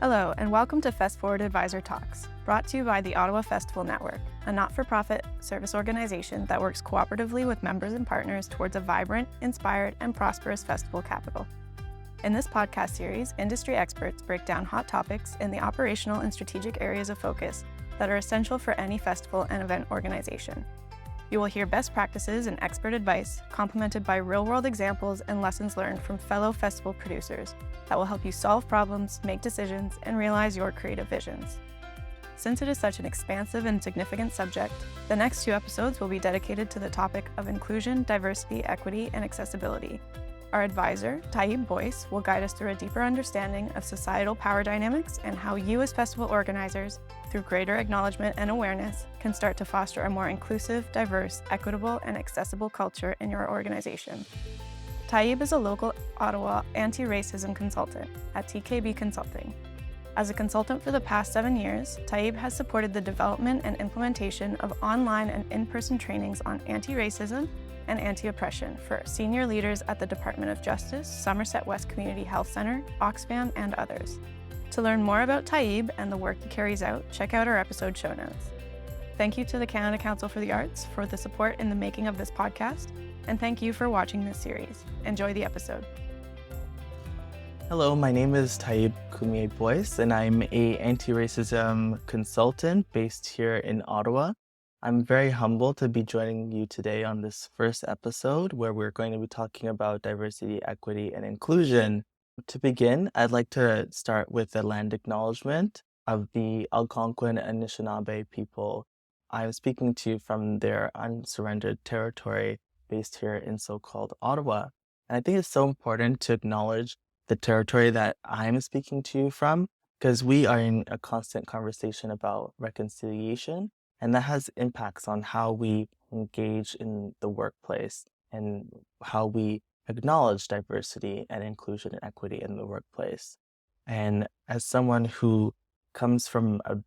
Hello, and welcome to Fest Forward Advisor Talks, brought to you by the Ottawa Festival Network, a not-for-profit service organization that works cooperatively with members and partners towards a vibrant, inspired, and prosperous festival capital. In this podcast series, industry experts break down hot topics in the operational and strategic areas of focus that are essential for any festival and event organization. You will hear best practices and expert advice, complemented by real-world examples and lessons learned from fellow festival producers that will help you solve problems, make decisions, and realize your creative visions. Since it is such an expansive and significant subject, the next 2 episodes will be dedicated to the topic of inclusion, diversity, equity, and accessibility. Our advisor, Taib Boyce, will guide us through a deeper understanding of societal power dynamics and how you as festival organizers, through greater acknowledgement and awareness, can start to foster a more inclusive, diverse, equitable, and accessible culture in your organization. Taib is a local Ottawa Anti-Racism Consultant at TKB Consulting. As a consultant for the past 7 years, Taib has supported the development and implementation of online and in-person trainings on anti-racism and anti-oppression for senior leaders at the Department of Justice, Somerset West Community Health Centre, Oxfam, and others. To learn more about Taib and the work he carries out, check out our episode show notes. Thank you to the Canada Council for the Arts for the support in the making of this podcast, and thank you for watching this series. Enjoy the episode. Hello, my name is Taib K.Boyce, and I'm a anti-racism consultant based here in Ottawa. I'm very humbled to be joining you today on this first episode where we're going to be talking about diversity, equity, and inclusion. To begin, I'd like to start with a land acknowledgement of the Algonquin and Anishinaabe people. I'm speaking to you from their unsurrendered territory based here in so-called Ottawa. And I think it's so important to acknowledge the territory that I'm speaking to you from, because we are in a constant conversation about reconciliation, and that has impacts on how we engage in the workplace and how we acknowledge diversity and inclusion and equity in the workplace. And as someone who comes from a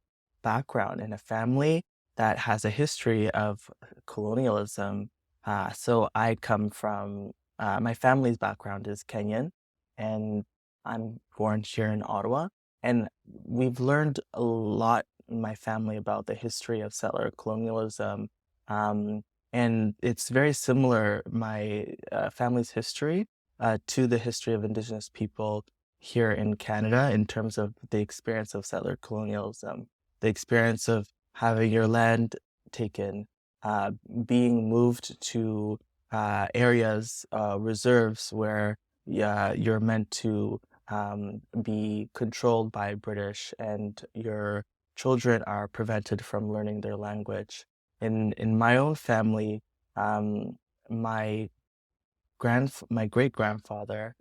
background in a family that has a history of colonialism, so I come from, my family's background is Kenyan, and I'm born here in Ottawa. And we've learned a lot in my family about the history of settler colonialism. And it's very similar, my family's history, to the history of Indigenous people here in Canada in terms of the experience of settler colonialism, the experience of having your land taken, being moved to areas, reserves where you're meant to be controlled by British, and your children are prevented from learning their language. In my own family, my great-grandfather,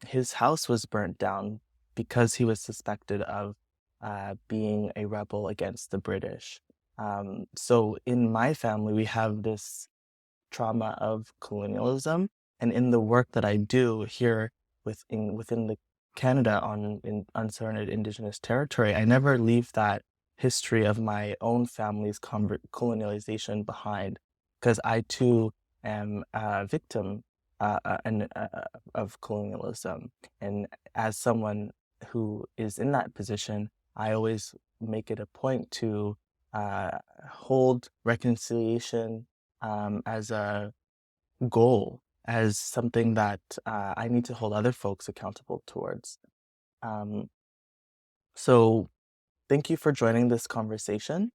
his house was burnt down because he was suspected of being a rebel against the British. So in my family, we have this trauma of colonialism, and in the work that I do here within the Canada in unsurrendered Indigenous territory, I never leave that history of my own family's colonialization behind, because I too am a victim of colonialism. And as someone who is in that position, I always make it a point to hold reconciliation as a goal, as something that I need to hold other folks accountable towards. So thank you for joining this conversation.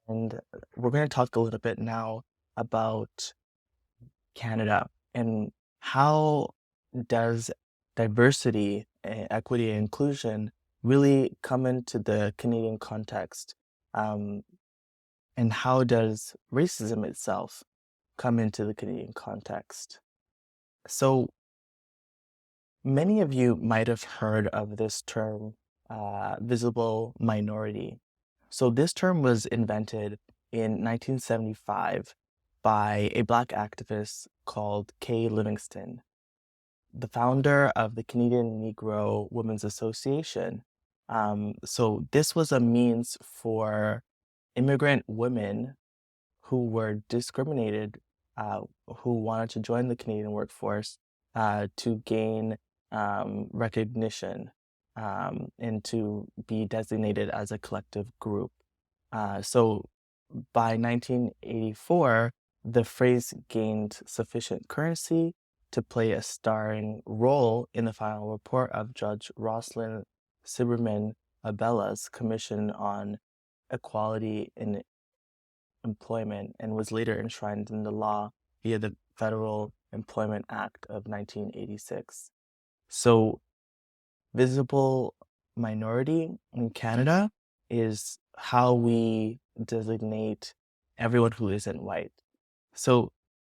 And we're going to talk a little bit now about Canada and how does diversity, equity, and inclusion really come into the Canadian context, and how does racism itself come into the Canadian context. So many of you might have heard of this term, visible minority. So this term was invented in 1975 by a Black activist called Kay Livingston, the founder of the Canadian Negro Women's Association. So this was a means for immigrant women who were discriminated, who wanted to join the Canadian workforce, to gain recognition and to be designated as a collective group. So by 1984, the phrase gained sufficient currency to play a starring role in the final report of Judge Roslyn Silberman Abella's Commission on Equality in Employment, and was later enshrined in the law via the Federal Employment Act of 1986. So visible minority in Canada is how we designate everyone who isn't white. So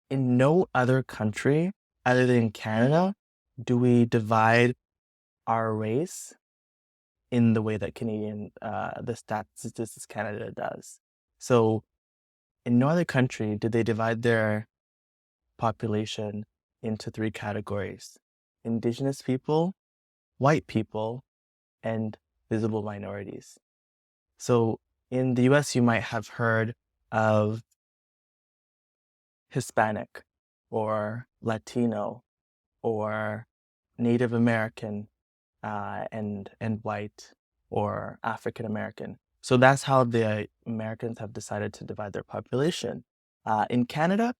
in no other country other than Canada do we divide our race in the way that the Statistics Canada does. So in no other country did they divide their population into 3 categories: Indigenous people, white people, and visible minorities. So in the US, you might have heard of Hispanic or Latino or Native American and white or African American. So that's how the Americans have decided to divide their population. In Canada,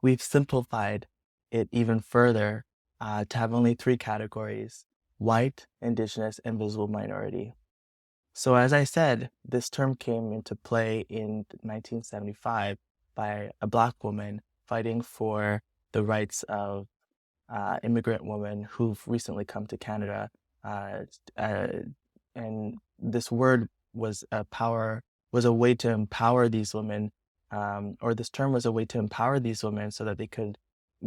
we've simplified it even further to have only 3 categories: white, Indigenous, and visible minority. So as I said, this term came into play in 1975 by a Black woman fighting for the rights of immigrant women who've recently come to Canada. And this word was a way to empower these women, or this term was a way to empower these women so that they could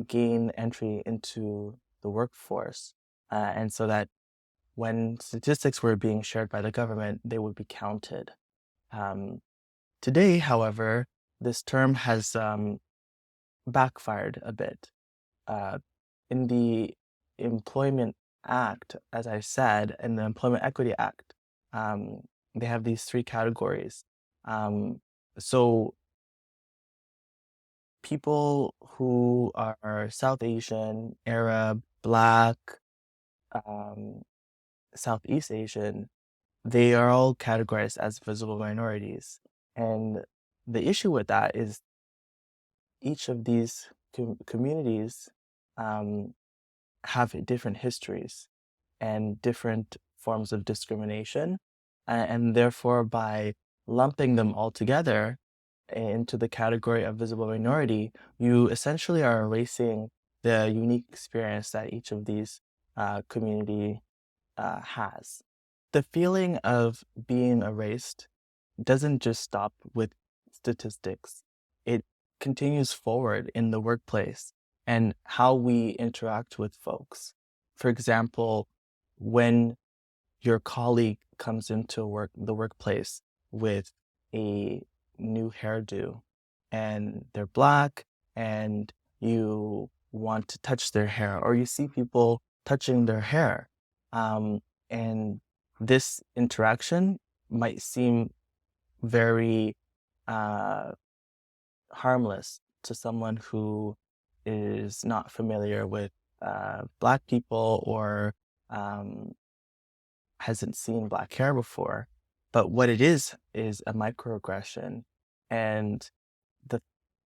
gain entry into the workforce, and so that when statistics were being shared by the government, they would be counted. Today, however, this term has backfired a bit. In the Employment Act, as I said, in the Employment Equity Act, they have these 3 categories. So people who are South Asian, Arab, Black, Southeast Asian, they are all categorized as visible minorities. And the issue with that is each of these communities have different histories and different forms of discrimination. And therefore, by lumping them all together into the category of visible minority, you essentially are erasing the unique experience that each of these community has. The feeling of being erased doesn't just stop with statistics. It continues forward in the workplace and how we interact with folks. For example, when your colleague comes into the workplace with a new hairdo and they're Black and you want to touch their hair, or you see people touching their hair, and this interaction might seem very harmless to someone who is not familiar with Black people or hasn't seen Black hair before. But what it is a microaggression. And the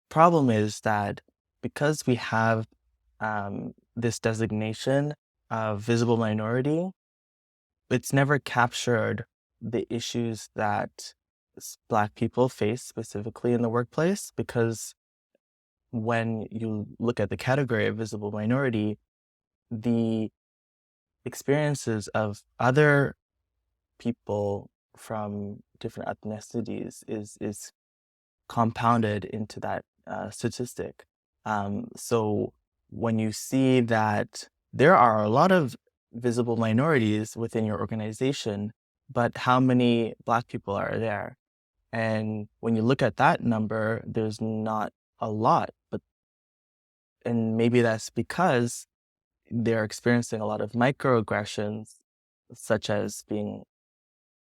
problem is that because we have this designation of visible minority, it's never captured the issues that Black people face specifically in the workplace, because when you look at the category of visible minority, the experiences of other people from different ethnicities is compounded into that statistic. So when you see that there are a lot of visible minorities within your organization, but how many Black people are there? And when you look at that number, there's not a lot, and maybe that's because they're experiencing a lot of microaggressions, such as being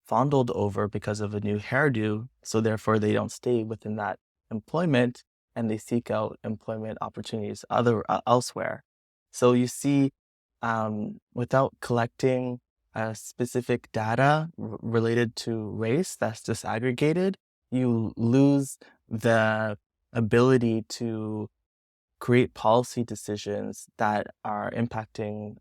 fondled over because of a new hairdo, so therefore they don't stay within that employment and they seek out employment opportunities elsewhere. So you see, without collecting specific data related to race that's disaggregated, you lose the ability to create policy decisions that are impacting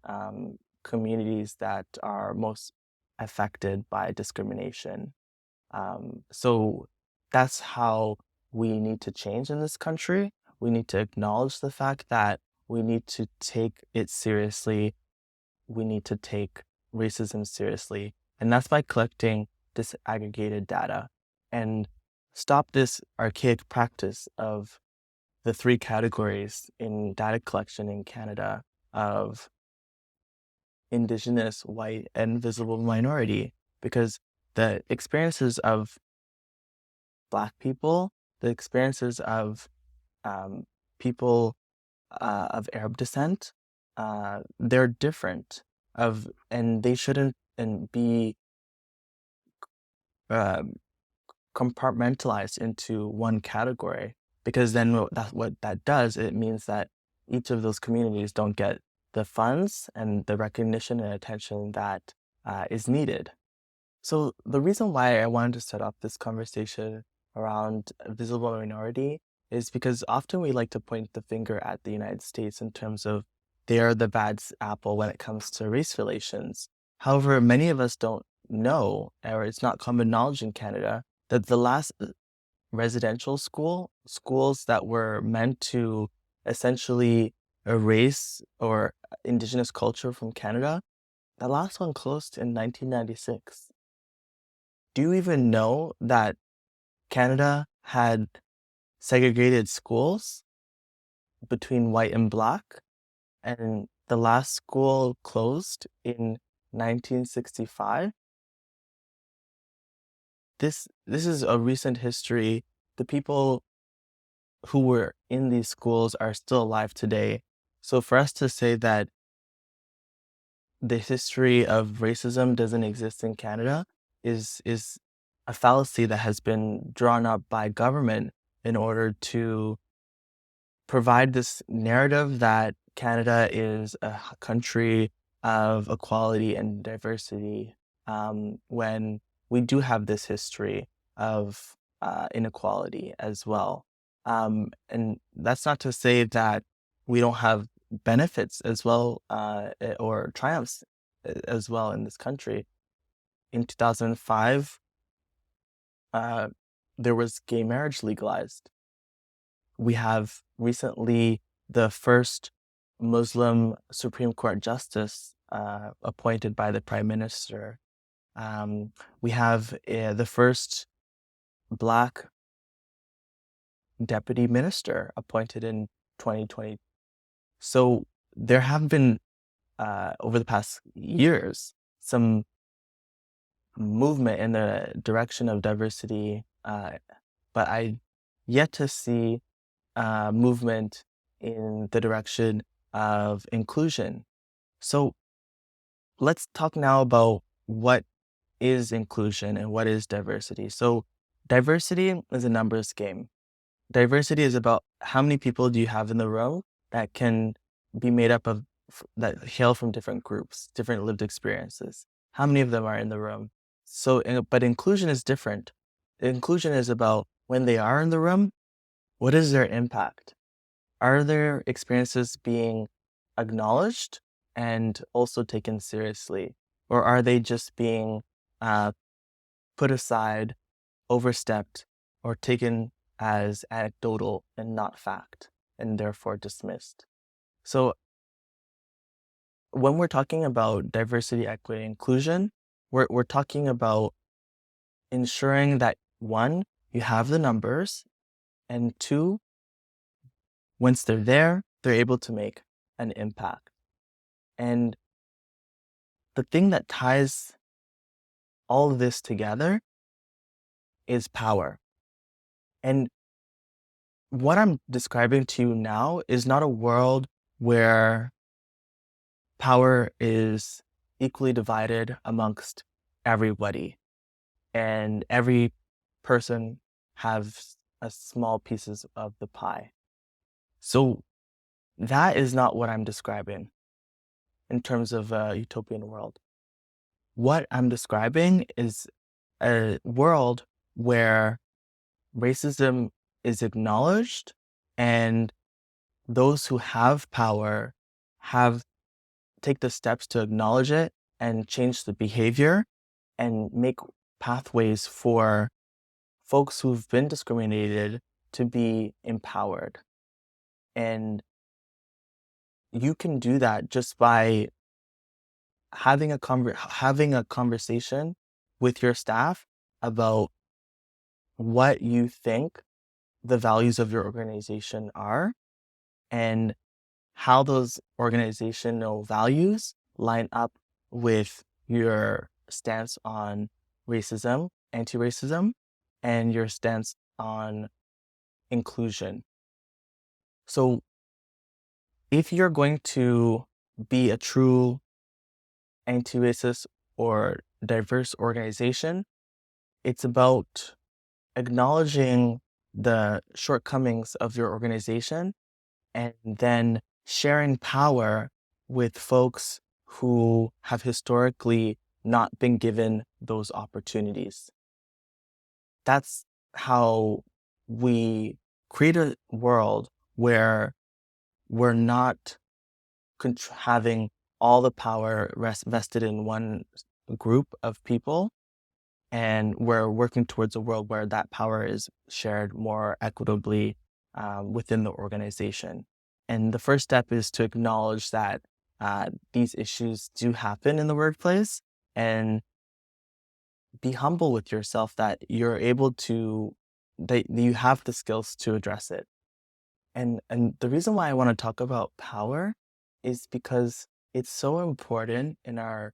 communities that are most affected by discrimination. So that's how we need to change in this country. We need to acknowledge the fact that we need to take it seriously. We need to take racism seriously. And that's by collecting disaggregated data and stop this archaic practice of the three categories in data collection in Canada of Indigenous, white, and visible minority, because the experiences of Black people, the experiences of people of Arab descent, they're different and they shouldn't be compartmentalized into one category, because then what that does, it means that each of those communities don't get the funds and the recognition and attention that is needed. So the reason why I wanted to set up this conversation around visible minority is because often we like to point the finger at the United States in terms of they're the bad apple when it comes to race relations. However, many of us don't know, or it's not common knowledge in Canada, that the last residential schools that were meant to essentially erase or Indigenous culture from Canada, the last one closed in 1996. Do you even know that Canada had segregated schools between white and Black, and the last school closed in 1965? This is a recent history. The people who were in these schools are still alive today. So for us to say that the history of racism doesn't exist in Canada is a fallacy that has been drawn up by government in order to provide this narrative that Canada is a country of equality and diversity, when we do have this history of inequality as well. And that's not to say that we don't have benefits as well, or triumphs as well in this country. In 2005, there was gay marriage legalized. We have recently the first Muslim Supreme Court justice appointed by the Prime Minister. We have the first Black deputy minister appointed in 2020. So there have been, over the past years, some movement in the direction of diversity, but I yet to see movement in the direction of inclusion. So let's talk now about what is inclusion and what is diversity. So diversity is a numbers game. Diversity is about how many people do you have in the room that can be made up of, that hail from different groups, different lived experiences. How many of them are in the room? So, but inclusion is different. Inclusion is about when they are in the room, what is their impact? Are their experiences being acknowledged and also taken seriously? Or are they just being put aside, overstepped, or taken as anecdotal and not fact, and therefore dismissed? So when we're talking about diversity, equity, inclusion, we're talking about ensuring that, one, you have the numbers, and two, once they're there, they're able to make an impact. And the thing that ties all of this together is power. And what I'm describing to you now is not a world where power is equally divided amongst everybody and every person has a small pieces of the pie. So that is not what I'm describing in terms of a utopian world. what I'm describing is a world where racism is acknowledged and those who have power have take the steps to acknowledge it and change the behavior and make pathways for folks who've been discriminated to be empowered. And you can do that just by having a conversation with your staff about what you think the values of your organization are and how those organizational values line up with your stance on racism, anti-racism, and your stance on inclusion. So if you're going to be a true anti-racist or diverse organization, it's about acknowledging the shortcomings of your organization and then sharing power with folks who have historically not been given those opportunities. That's how we create a world where we're not having all the power vested in one group of people, and we're working towards a world where that power is shared more equitably within the organization. And the first step is to acknowledge that these issues do happen in the workplace and be humble with yourself that you're able to, that you have the skills to address it. And the reason why I want to talk about power is because it's so important in our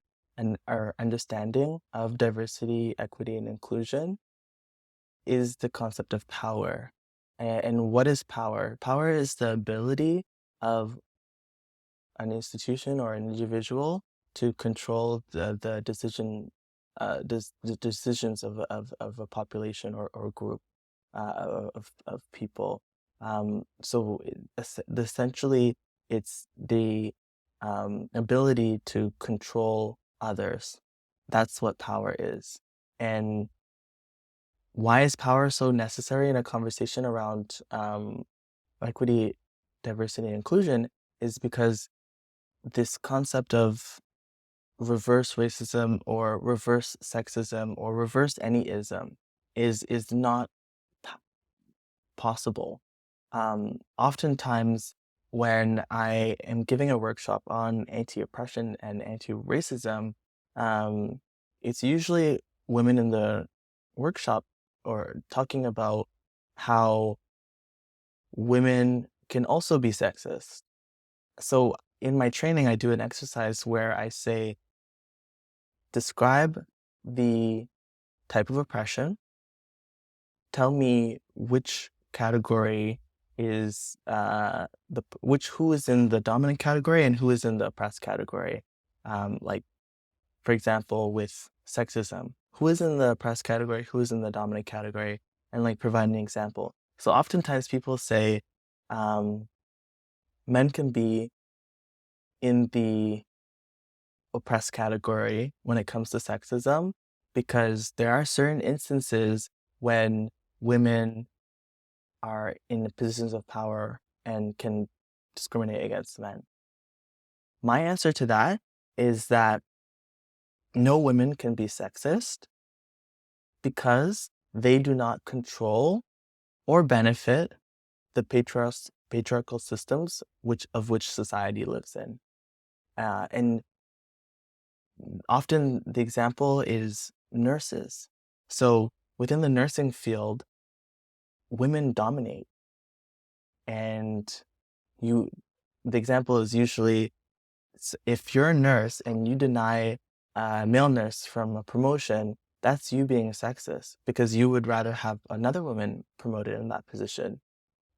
understanding of diversity, equity, and inclusion is the concept of power. And what is power? Power is the ability of an institution or an individual to control the decisions of a population or group of people. So essentially, it's the ability to control others. That's what power is. And why is power so necessary in a conversation around equity, diversity, and inclusion is because this concept of reverse racism or reverse sexism or reverse any ism is not possible. Oftentimes, when I am giving a workshop on anti-oppression and anti-racism, it's usually women in the workshop or talking about how women can also be sexist. So in my training, I do an exercise where I say, describe the type of oppression, tell me which category is who is in the dominant category and who is in the oppressed category. Like, for example, with sexism, who is in the oppressed category, who is in the dominant category, and like provide an example. So oftentimes people say men can be in the oppressed category when it comes to sexism because there are certain instances when women are in positions of power and can discriminate against men. My answer to that is that no women can be sexist because they do not control or benefit the patriarchal systems of which society lives in. And often the example is nurses. So within the nursing field, women dominate. And the example is usually, if you're a nurse and you deny a male nurse from a promotion, that's you being sexist because you would rather have another woman promoted in that position.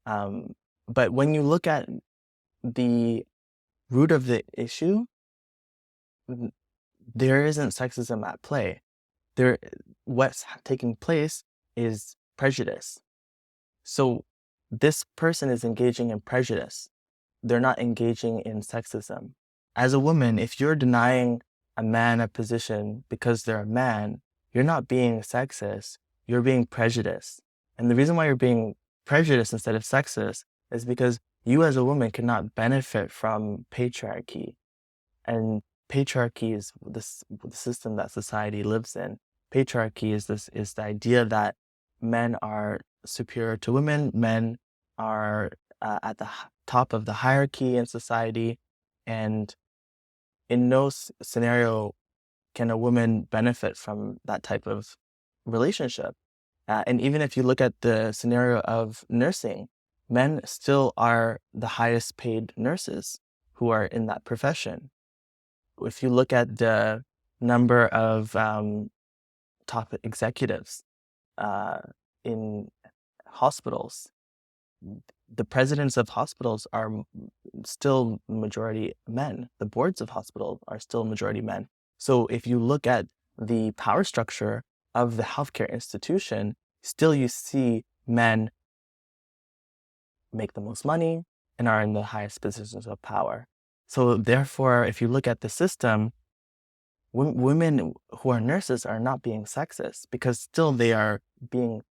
But when you look at the root of the issue, there isn't sexism at play. What's taking place is prejudice. So this person is engaging in prejudice. They're not engaging in sexism. As a woman, if you're denying a man a position because they're a man, you're not being sexist, you're being prejudiced. And the reason why you're being prejudiced instead of sexist is because you as a woman cannot benefit from patriarchy. And patriarchy is the system that society lives in. Patriarchy is the idea that men are superior to women, men are at the top of the hierarchy in society, and in no scenario can a woman benefit from that type of relationship. And even if you look at the scenario of nursing, men still are the highest paid nurses who are in that profession. If you look at the number of top executives in hospitals, the presidents of hospitals are still majority men. The boards of hospitals are still majority men. So if you look at the power structure of the healthcare institution, still you see men make the most money and are in the highest positions of power. So therefore, if you look at the system, women who are nurses are not being sexist because still they are being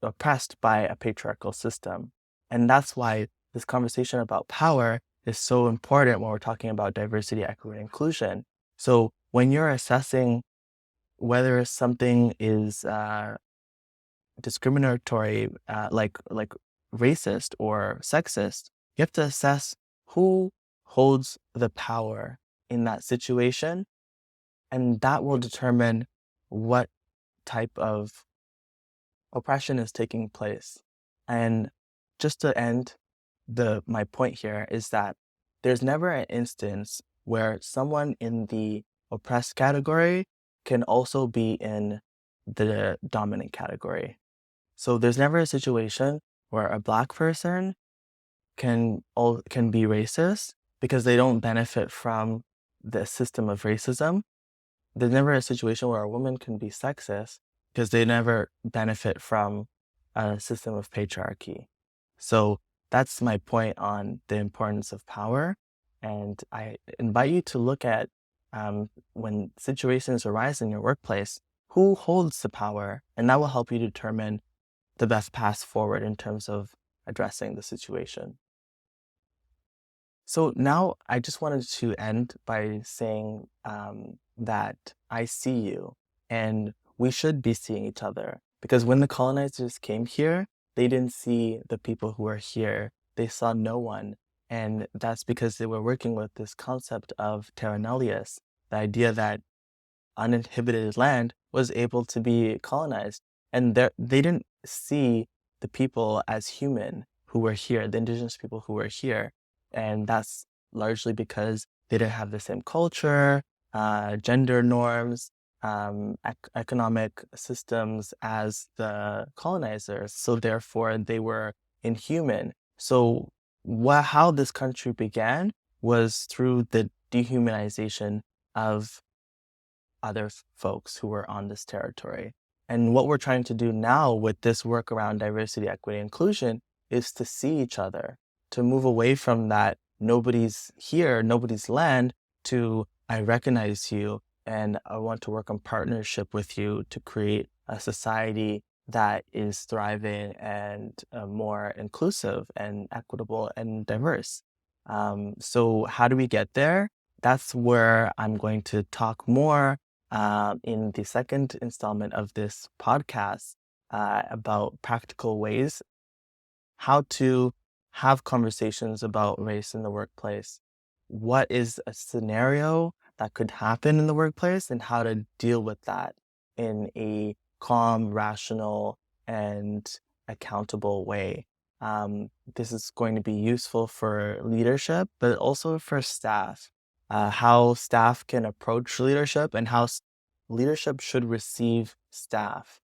oppressed by a patriarchal system. And that's why this conversation about power is so important when we're talking about diversity, equity, and inclusion. So when you're assessing whether something is discriminatory, like racist or sexist, you have to assess who holds the power in that situation, and that will determine what type of oppression is taking place. And just to end my point here is that there's never an instance where someone in the oppressed category can also be in the dominant category. So there's never a situation where a Black person can be racist because they don't benefit from the system of racism. There's never a situation where a woman can be sexist because they never benefit from a system of patriarchy. So that's my point on the importance of power. And I invite you to look at when situations arise in your workplace, who holds the power, and that will help you determine the best path forward in terms of addressing the situation. So now I just wanted to end by saying that I see you and we should be seeing each other, because when the colonizers came here, they didn't see the people who are here. They saw no one. And that's because they were working with this concept of terra nullius, the idea that uninhibited land was able to be colonized. And they didn't see the people as human who were here, the indigenous people who were here. And that's largely because they didn't have the same culture, gender norms, economic systems as the colonizers. So therefore, they were inhuman. So how this country began was through the dehumanization of other folks who were on this territory. And what we're trying to do now with this work around diversity, equity, inclusion is to see each other, to move away from that nobody's here, nobody's land, to I recognize you and I want to work in partnership with you to create a society that is thriving and more inclusive and equitable and diverse. So how do we get there? That's where I'm going to talk more in the second installment of this podcast about practical ways how to have conversations about race in the workplace. What is a scenario that could happen in the workplace and how to deal with that in a calm, rational, and accountable way. This is going to be useful for leadership, but also for staff. How staff can approach leadership and how leadership should receive staff,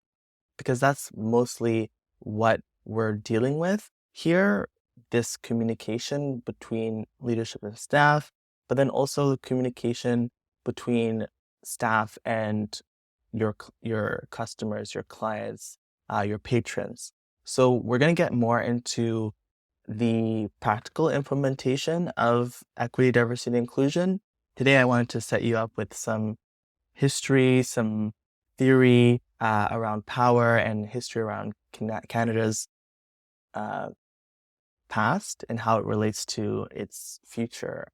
because that's mostly what we're dealing with here, this communication between leadership and staff, but then also the communication between staff and your customers, your clients, your patrons. So we're going to get more into the practical implementation of equity, diversity, and inclusion Today, I wanted to set you up with some history, some theory around power and history around Canada's past and how it relates to its future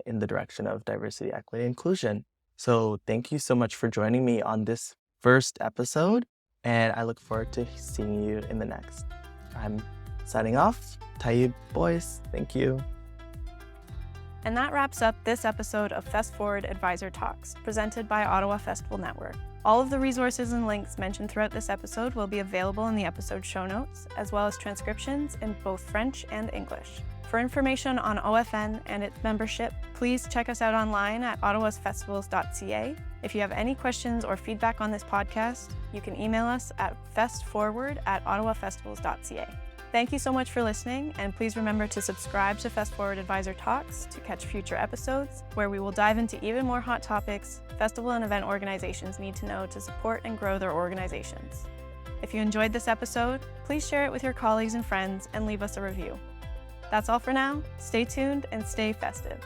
in the direction of diversity, equity, and inclusion. So thank you so much for joining me on this first episode, and I look forward to seeing you in the next. I'm signing off, Taib Boyce. Thank you. And that wraps up this episode of Fest Forward Advisor Talks, presented by Ottawa Festival Network. All of the resources and links mentioned throughout this episode will be available in the episode show notes, as well as transcriptions in both French and English. For information on OFN and its membership, please check us out online at ottawasfestivals.ca. If you have any questions or feedback on this podcast, you can email us at festforward@ottawafestivals.ca. Thank you so much for listening, and please remember to subscribe to Fest Forward Advisor Talks to catch future episodes, where we will dive into even more hot topics festival and event organizations need to know to support and grow their organizations. If you enjoyed this episode, please share it with your colleagues and friends and leave us a review. That's all for now. Stay tuned and stay festive.